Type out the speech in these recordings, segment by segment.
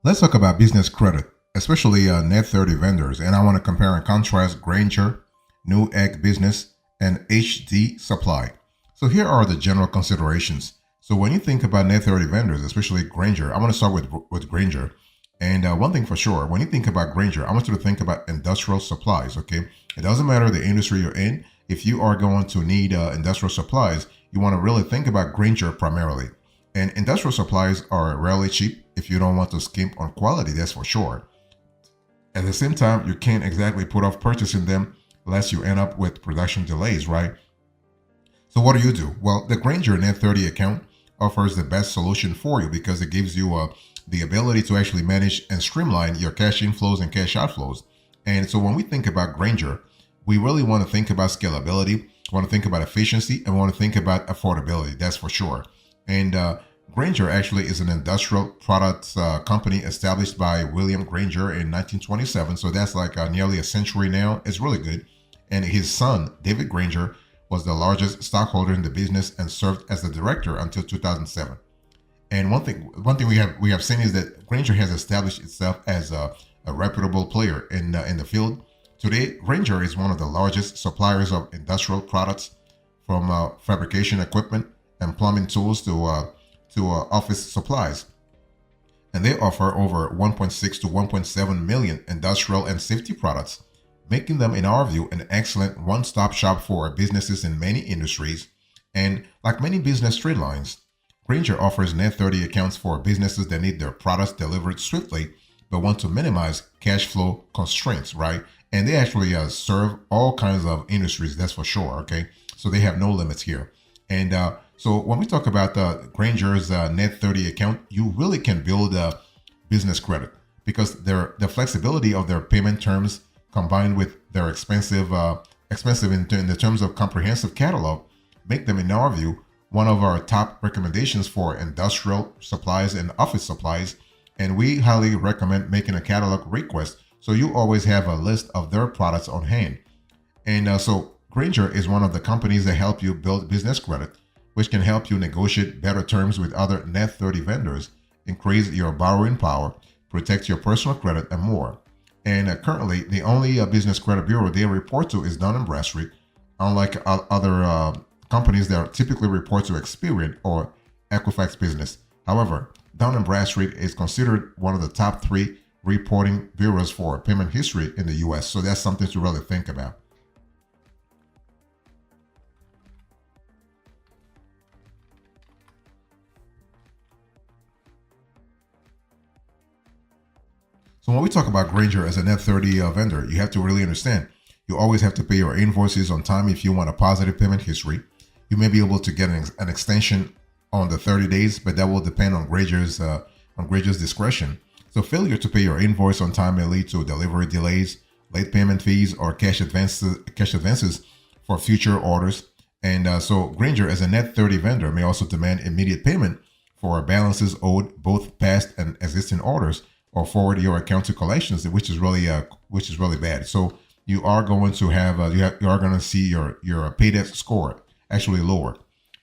Let's talk about business credit, especially net 30 vendors. And I want to compare and contrast Grainger, Newegg Business, and HD Supply. So here are the general considerations. So when you think about net 30 vendors, especially Grainger, I want to start with Grainger. And one thing for sure, when you think about Grainger, I want you to think about industrial supplies, okay? It doesn't matter the industry you're in. If you are going to need industrial supplies, you want to really think about Grainger primarily. And industrial supplies are rarely cheap if you don't want to skimp on quality, that's for sure. At the same time, you can't exactly put off purchasing them unless you end up with production delays, right? So what do? Well, the Grainger Net 30 account offers the best solution for you because it gives you the ability to actually manage and streamline your cash inflows and cash outflows. And so when we think about Grainger, we really want to think about scalability, want to think about efficiency, and want to think about affordability. That's for sure. And Grainger actually is an industrial products company established by William Grainger in 1927. So that's like nearly a century now. It's really good. And his son, David Grainger, was the largest stockholder in the business and served as the director until 2007. And one thing we have seen is that Grainger has established itself as a reputable player in the field. Today, Grainger is one of the largest suppliers of industrial products, from fabrication equipment and plumbing tools to office supplies. And they offer over 1.6 to 1.7 million industrial and safety products, making them, in our view, an excellent one-stop shop for businesses in many industries. And like many business trade lines, Grainger offers Net 30 accounts for businesses that need their products delivered swiftly but want to minimize cash flow constraints, right? And they actually serve all kinds of industries, that's for sure, okay? So they have no limits here. And so when we talk about Grainger's Net 30 account, you really can build a business credit because the flexibility of their payment terms combined with their expensive in the terms of comprehensive catalog make them, in our view, one of our top recommendations for industrial supplies and office supplies. And we highly recommend making a catalog request so you always have a list of their products on hand. And so Grainger is one of the companies that help you build business credit, which can help you negotiate better terms with other Net 30 vendors, increase your borrowing power, protect your personal credit, and more. And currently, the only business credit bureau they report to is Dun& Bradstreet, unlike other companies that typically report to Experian or Equifax Business. However, Dun& Bradstreet is considered one of the top 3 reporting bureaus for payment history in the US. So that's something to really think about. So when we talk about Grainger as a Net 30 vendor, you have to really understand you always have to pay your invoices on time if you want a positive payment history. You may be able to get an extension on the 30 days, but that will depend on Grainger's discretion. So failure to pay your invoice on time may lead to delivery delays, late payment fees, or cash advances for future orders. And so Grainger as a Net 30 vendor may also demand immediate payment for balances owed, both past and existing orders, or forward your account to collections, which is really bad. So you are going to have you are going to see your paydebt score actually lower,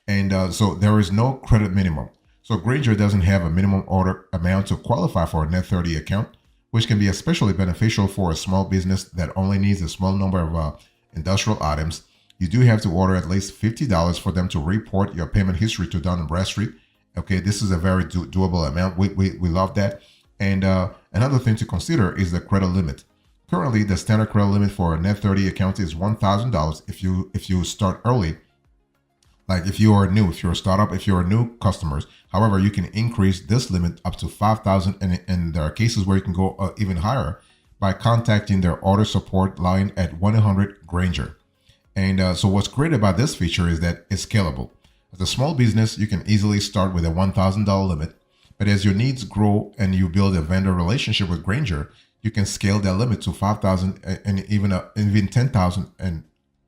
and so there is no credit minimum. So Grainger doesn't have a minimum order amount to qualify for a Net 30 account, which can be especially beneficial for a small business that only needs a small number of industrial items. You do have to order at least $50 for them to report your payment history to Dun& Bradstreet. Okay, this is a very doable amount. We love that. And another thing to consider is the credit limit. Currently, the standard credit limit for a Net 30 account is $1,000 if you start early. Like if you are new, if you're a startup, if you're new customers. However, you can increase this limit up to $5,000, and there are cases where you can go even higher by contacting their order support line at 1-800-GRAINGER. And so what's great about this feature is that it's scalable. As a small business, you can easily start with a $1,000 limit, but as your needs grow and you build a vendor relationship with Grainger, you can scale that limit to 5,000 and even 10,000 and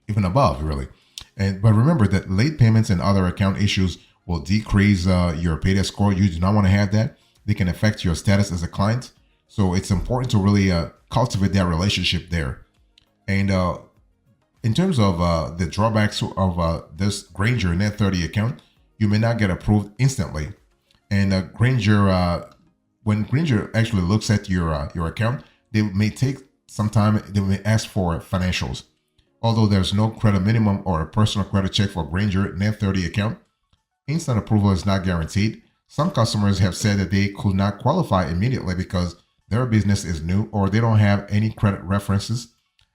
even above, really. But remember that late payments and other account issues will decrease your paydebt score. You do not want to have that. They can affect your status as a client. So it's important to really cultivate that relationship there. And in terms of the drawbacks of this Grainger Net 30 account, you may not get approved instantly. And Grainger when Grainger actually looks at your account, they may take some time. They may ask for financials. Although there's no credit minimum or a personal credit check for Grainger Net 30 account, instant approval is not guaranteed. Some customers have said that they could not qualify immediately because their business is new or they don't have any credit references.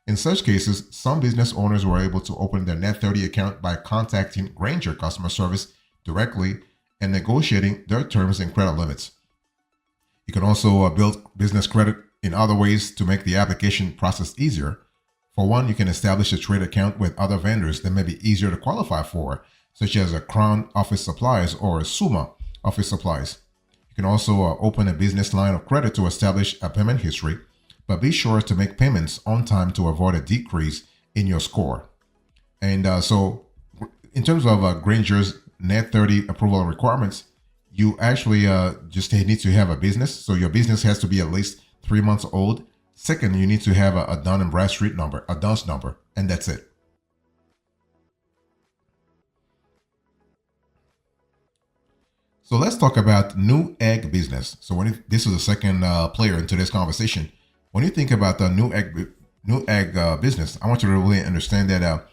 In such cases, some business owners were able to open their Net 30 account by contacting Grainger customer service directly and negotiating their terms and credit limits. You can also build business credit in other ways to make the application process easier. For one, you can establish a trade account with other vendors that may be easier to qualify for, such as a Crown Office Supplies or Summa Office Supplies. You can also open a business line of credit to establish a payment history, but be sure to make payments on time to avoid a decrease in your score. And so in terms of Grainger's Net 30 approval requirements, you actually just need to have a business. So your business has to be at least 3 months old. Second, you need to have a Dun & Bradstreet number, a DUNS number, and that's it. So let's talk about Newegg business. So this is the second player in today's conversation. When you think about the Newegg business, I want you to really understand that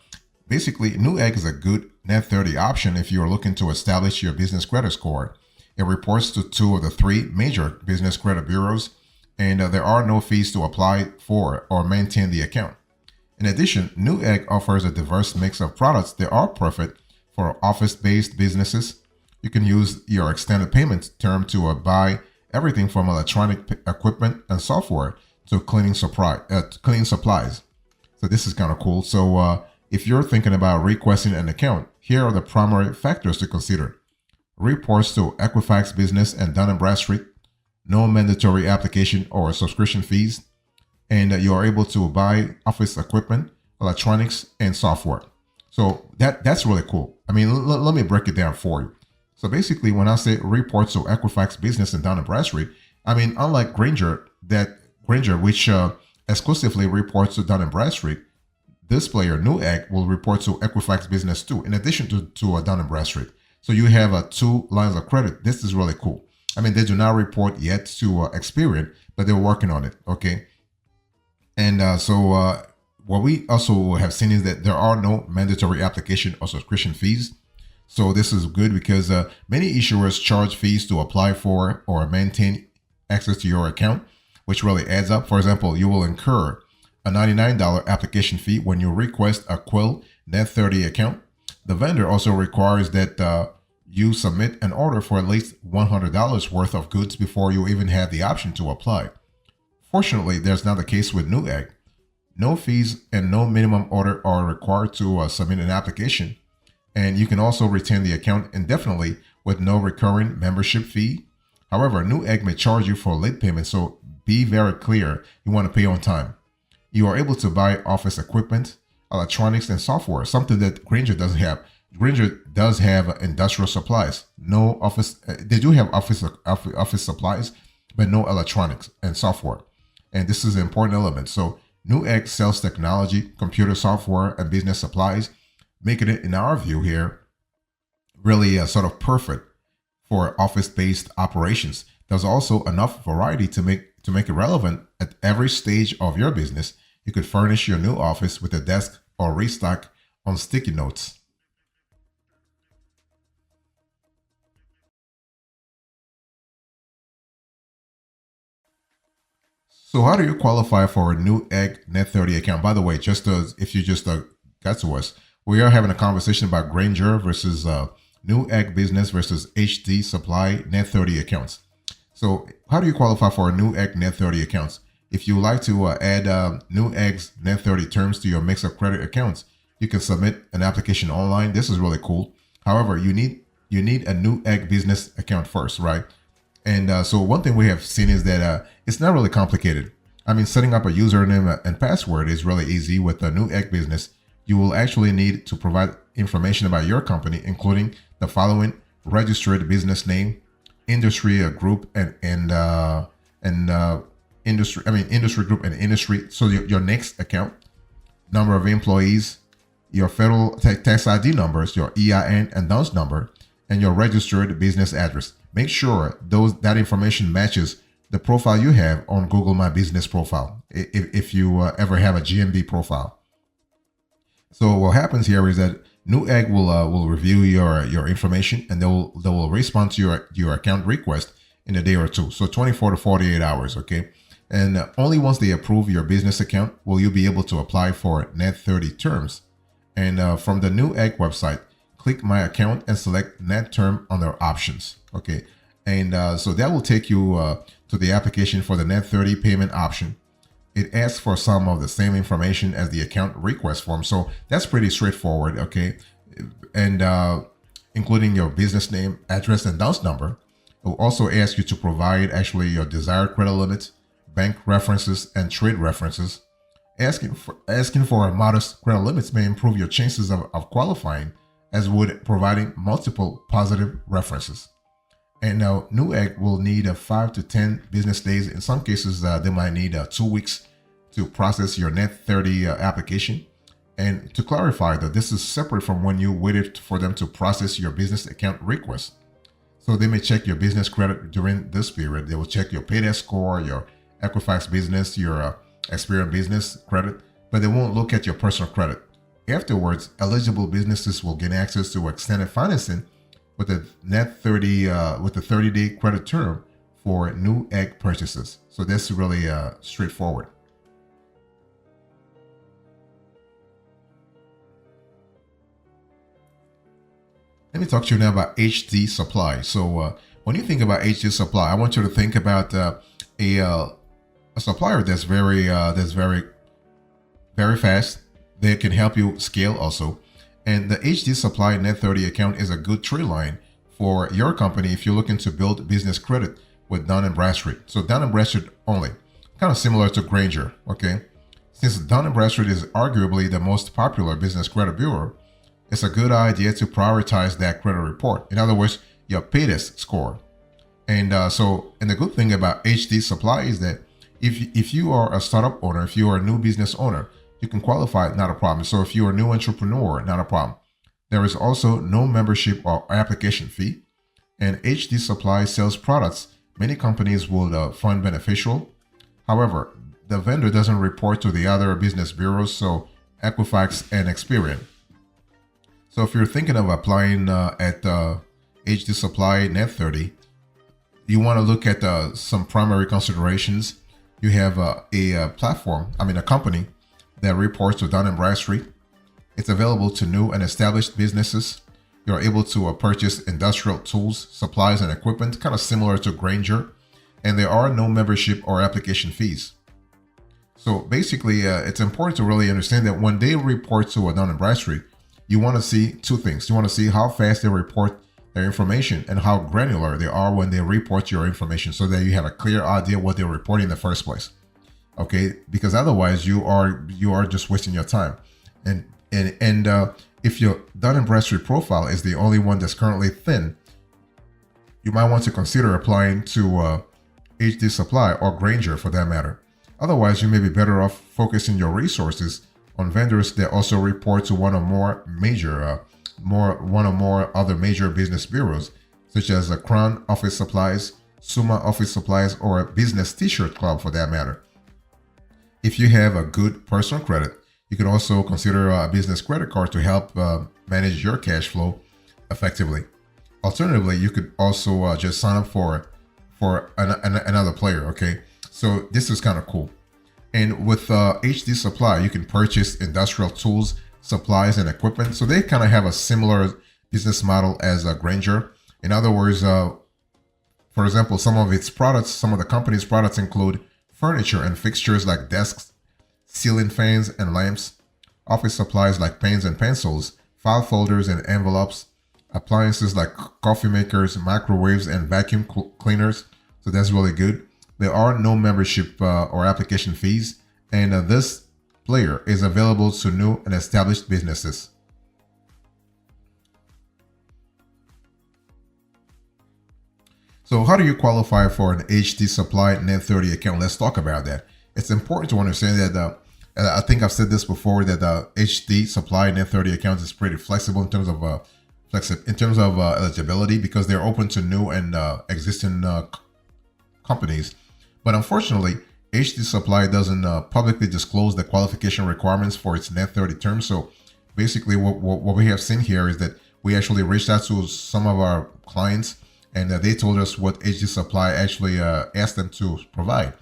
basically Newegg is a good Net 30 option if you are looking to establish your business credit score. It reports to 2 of the 3 major business credit bureaus, and there are no fees to apply for or maintain the account. In addition, Newegg offers a diverse mix of products that are perfect for office-based businesses. You can use your extended payment term to buy everything from electronic equipment and software to cleaning supplies. So this is kind of cool. So if you're thinking about requesting an account, here are the primary factors to consider. Reports to Equifax Business and Dun & Bradstreet, no mandatory application or subscription fees, and you are able to buy office equipment, electronics, and software. So that's really cool. I mean, let me break it down for you. So basically, when I say reports to Equifax Business and Dun & Bradstreet, I mean, unlike Grainger, which exclusively reports to Dun & Bradstreet, this player, Newegg, will report to Equifax Business too, in addition to Dun & Bradstreet. So you have 2 lines of credit. This is really cool. I mean, they do not report yet to Experian, but they're working on it, okay? And what we also have seen is that there are no mandatory application or subscription fees. So this is good because many issuers charge fees to apply for or maintain access to your account, which really adds up. For example, you will incur a $99 application fee when you request a Quill Net 30 account. The vendor also requires that you submit an order for at least $100 worth of goods before you even have the option to apply. Fortunately, that's not the case with Newegg. No fees and no minimum order are required to submit an application. And you can also retain the account indefinitely with no recurring membership fee. However, Newegg may charge you for late payment, so be very clear you want to pay on time. You are able to buy office equipment, electronics, and software, something that Grainger doesn't have. Grainger does have industrial supplies. No office, they do have office supplies, but no electronics and software. And this is an important element. So Newegg sells technology, computer software, and business supplies, making it, in our view here, really sort of perfect for office-based operations. There's also enough variety to make it relevant at every stage of your business. You could furnish your new office with a desk or restock on sticky notes. So how do you qualify for a Newegg Net 30 account? By the way, if you just got to us, we are having a conversation about Grainger versus Newegg Business versus HD Supply Net 30 accounts. So how do you qualify for a Newegg Net 30 accounts? If you like to add Newegg's Net 30 terms to your mix of credit accounts, you can submit an application online. This is really cool. However, you need a Newegg business account first, right? And so one thing we have seen is that it's not really complicated. I mean, setting up a username and password is really easy with the Newegg business. You will actually need to provide information about your company, including the following: registered business name, industry group, and industry group and industry. So your next account, number of employees, your federal tax ID numbers, your EIN and DUNS number, and your registered business address. Make sure that information matches the profile you have on Google My Business profile, if you ever have a GMB profile. So what happens here is that Newegg will review your information, and they will respond to your account request in a day or two. So 24 to 48 hours, okay? And only once they approve your business account will you be able to apply for Net 30 terms. And from the Newegg website, click My Account and select Net Term under Options, okay? And so that will take you to the application for the Net 30 payment option. It asks for some of the same information as the account request form. So that's pretty straightforward, okay? And including your business name, address, and DUNS number. It will also ask you to provide actually your desired credit limits, bank references, and trade references. Asking for modest credit limits may improve your chances of qualifying, as would providing multiple positive references. And now Newegg will need 5 to 10 business days. In some cases, they might need 2 weeks to process your Net 30 application. And to clarify that this is separate from when you waited for them to process your business account request. So they may check your business credit during this period. They will check your paydesk score, your Equifax business, your Experian business credit, but they won't look at your personal credit. Afterwards, eligible businesses will gain access to extended financing with the Net 30 with the 30-day credit term for Newegg purchases. So that's really straightforward. Let me talk to you now about HD Supply. So when you think about HD Supply, I want you to think about a supplier that's very fast. They can help you scale also. And the HD Supply Net 30 account is a good trade line for your company if you're looking to build business credit with Dun & Bradstreet. So Dun & Bradstreet only, kind of similar to Grainger, okay? Since Dun & Bradstreet is arguably the most popular business credit bureau, it's a good idea to prioritize that credit report. In other words, your paydesk score. And the good thing about HD Supply is that if you are a startup owner, if you are a new business owner, you can qualify, not a problem. So if you're a new entrepreneur, not a problem. There is also no membership or application fee. And HD Supply sells products many companies would find beneficial. However, the vendor doesn't report to the other business bureaus, so Equifax and Experian. So if you're thinking of applying at HD Supply Net 30, you want to look at some primary considerations. You have a company that reports to Dun & Bradstreet. It's available to new and established businesses. You're able to purchase industrial tools, supplies, and equipment, kind of similar to Grainger. And there are no membership or application fees. So basically, it's important to really understand that when they report to a Dun & Bradstreet, you want to see two things. You want to see how fast they report their information and how granular they are when they report your information, so that you have a clear idea what they're reporting in the first place. Okay, because otherwise you are just wasting your time. And if your Dun & Bradstreet profile is the only one that's currently thin, you might want to consider applying to HD Supply or Grainger for that matter. Otherwise, you may be better off focusing your resources on vendors that also report to one or more other major business bureaus, such as Crown Office Supplies, Summa Office Supplies, or Business T-Shirt Club for that matter. If you have a good personal credit, you can also consider a business credit card to help manage your cash flow effectively. Alternatively, you could also just sign up for another player, okay? So this is kind of cool. And with HD Supply, you can purchase industrial tools, supplies, and equipment. So they kind of have a similar business model as Grainger. In other words, for example, some of the company's products include furniture and fixtures like desks, ceiling fans and lamps, office supplies like pens and pencils, file folders and envelopes, appliances like coffee makers, microwaves, and vacuum cleaners. So that's really good. There are no membership or application fees, and this player is available to new and established businesses. So how do you qualify for an HD Supply Net 30 account? Let's talk about that. It's important to understand that I think I've said this before, that the HD Supply Net 30 account is pretty flexible in terms of eligibility, because they're open to new and existing companies. But unfortunately, HD Supply doesn't publicly disclose the qualification requirements for its net 30 terms. So basically, what we have seen here is that we actually reached out to some of our clients, and they told us what HD Supply actually asked them to provide.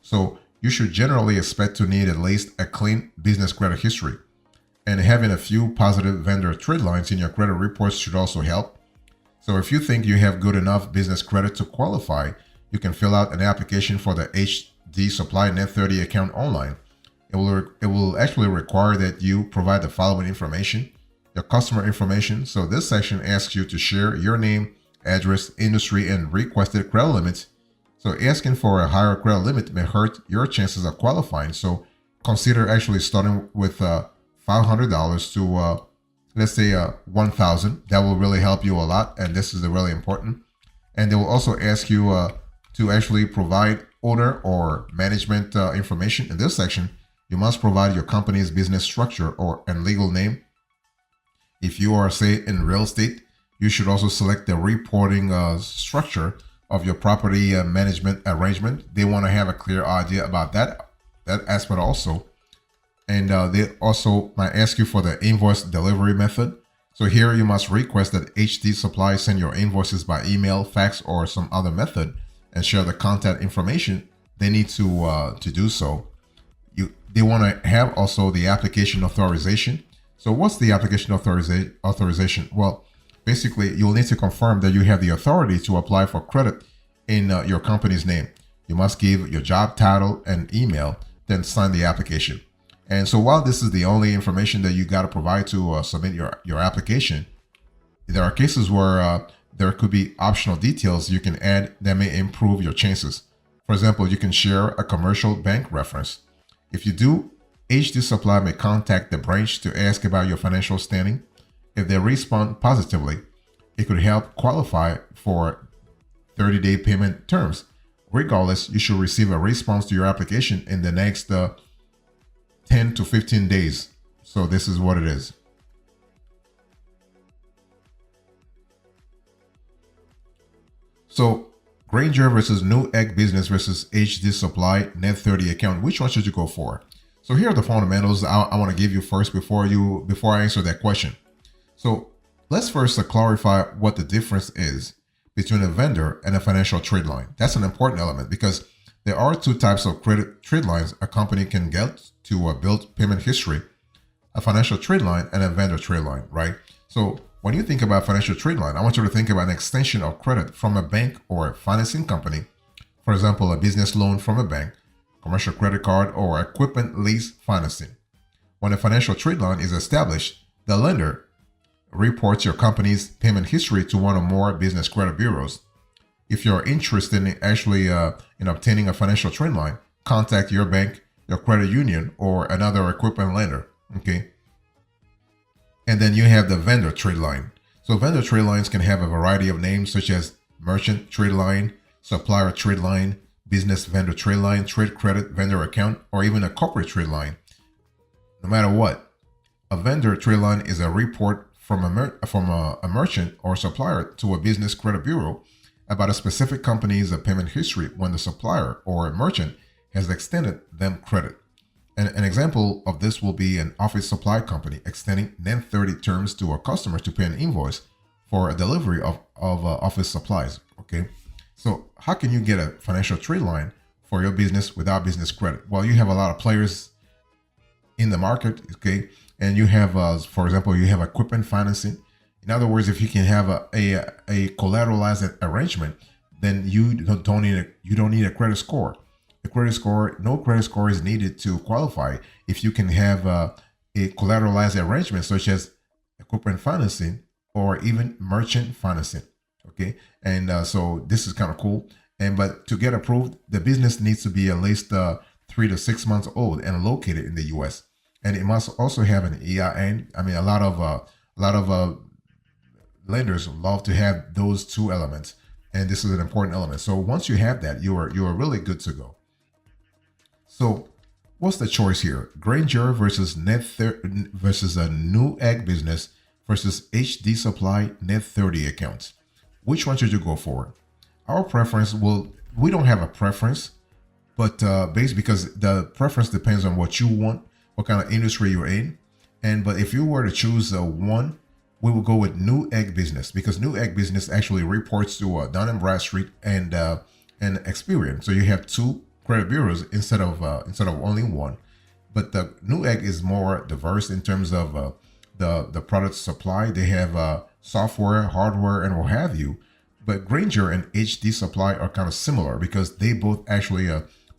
So you should generally expect to need at least a clean business credit history. And having a few positive vendor trade lines in your credit reports should also help. So if you think you have good enough business credit to qualify, you can fill out an application for the HD Supply Net 30 account online. It will actually require that you provide the following information: your customer information. So this section asks you to share your name, address, industry, and requested credit limits. So asking for a higher credit limit may hurt your chances of qualifying. So consider actually starting with $500 to let's say $1,000. That will really help you a lot, and this is really important. And they will also ask you to actually provide owner or management information. In this section, you must provide your company's business structure and legal name. If you are, say, in real estate, you should also select the reporting structure of your property management arrangement. They want to have a clear idea about that aspect also. And they also might ask you for the invoice delivery method. So here you must request that HD Supply send your invoices by email, fax, or some other method, and share the contact information they need to do so. They want to have also the application authorization. So what's the application authorization? Well, basically, you'll need to confirm that you have the authority to apply for credit in your company's name. You must give your job title and email, then sign the application. And so while this is the only information that you got to provide to submit your application, there are cases where there could be optional details you can add that may improve your chances. For example, you can share a commercial bank reference. If you do, HD Supply may contact the branch to ask about your financial standing. If they respond positively, it could help qualify for 30-day payment terms. Regardless, you should receive a response to your application in the next 10 to 15 days. So this is what it is. So Grainger versus Newegg Business versus HD Supply Net 30 account. Which one should you go for? So here are the fundamentals I want to give you first before I answer that question. So let's first clarify what the difference is between a vendor and a financial trade line. That's an important element because there are two types of credit trade lines a company can get to build payment history: a financial trade line and a vendor trade line, right? So when you think about financial trade line, I want you to think about an extension of credit from a bank or a financing company. For example, a business loan from a bank, commercial credit card, or equipment lease financing. When a financial trade line is established, the lender reports your company's payment history to one or more business credit bureaus. If you're interested in actually in obtaining a financial trade line, contact your bank, your credit union, or another equipment lender. Okay. And then you have the vendor trade line. So vendor trade lines can have a variety of names such as merchant trade line, supplier trade line, business vendor trade line, trade credit vendor account, or even a corporate trade line. No matter what, a vendor trade line is a report from a merchant or supplier to a business credit bureau about a specific company's payment history when the supplier or merchant has extended them credit. And an example of this will be an office supply company extending net 30 terms to a customer to pay an invoice for a delivery of office supplies. Okay, so how can you get a financial trade line for your business without business credit? Well, you have a lot of players in the market, okay, and you have, for example, you have equipment financing. In other words, if you can have a collateralized arrangement, then you don't need a credit score. No credit score is needed to qualify if you can have a collateralized arrangement such as equipment financing or even merchant financing. Okay, and so this is kind of cool. But to get approved, the business needs to be at least 3 to 6 months old and located in the U.S. And it must also have an EIN. I mean, a lot of lenders love to have those two elements, and this is an important element. So once you have that, you are really good to go. So what's the choice here? Grainger versus versus a Newegg Business versus HD Supply Net 30 accounts. Which one should you go for? Our preference we don't have a preference, But based because the preference depends on what you want, what kind of industry you're in, and but if you were to choose one, we will go with Newegg Business because Newegg Business actually reports to Dun& Bradstreet and Experian. So you have two credit bureaus instead of only one. But the Newegg is more diverse in terms of the product supply. They have software, hardware, and what have you. But Grainger and HD Supply are kind of similar because they both actually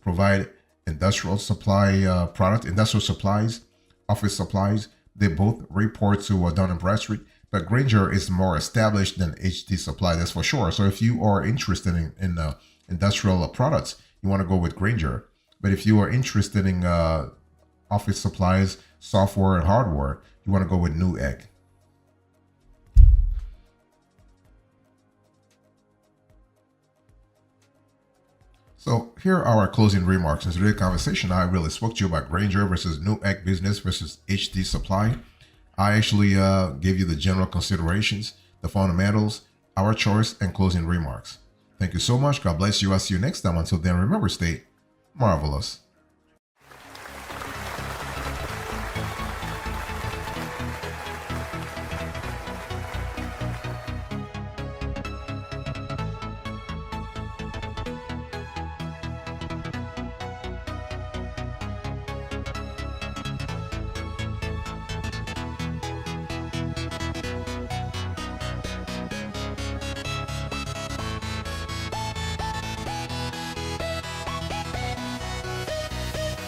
provide industrial supply industrial supplies, office supplies. They both report to Dun& Bradstreet, but Grainger is more established than HD Supply. That's for sure. So if you are interested in industrial products, you want to go with Grainger. But if you are interested in office supplies, software, and hardware, you want to go with Newegg. So here are our closing remarks. In today's conversation, I really spoke to you about Grainger versus Newegg Business versus HD Supply. I actually gave you the general considerations, the fundamentals, our choice, and closing remarks. Thank you so much. God bless you. I'll see you next time. Until then, remember, stay marvelous.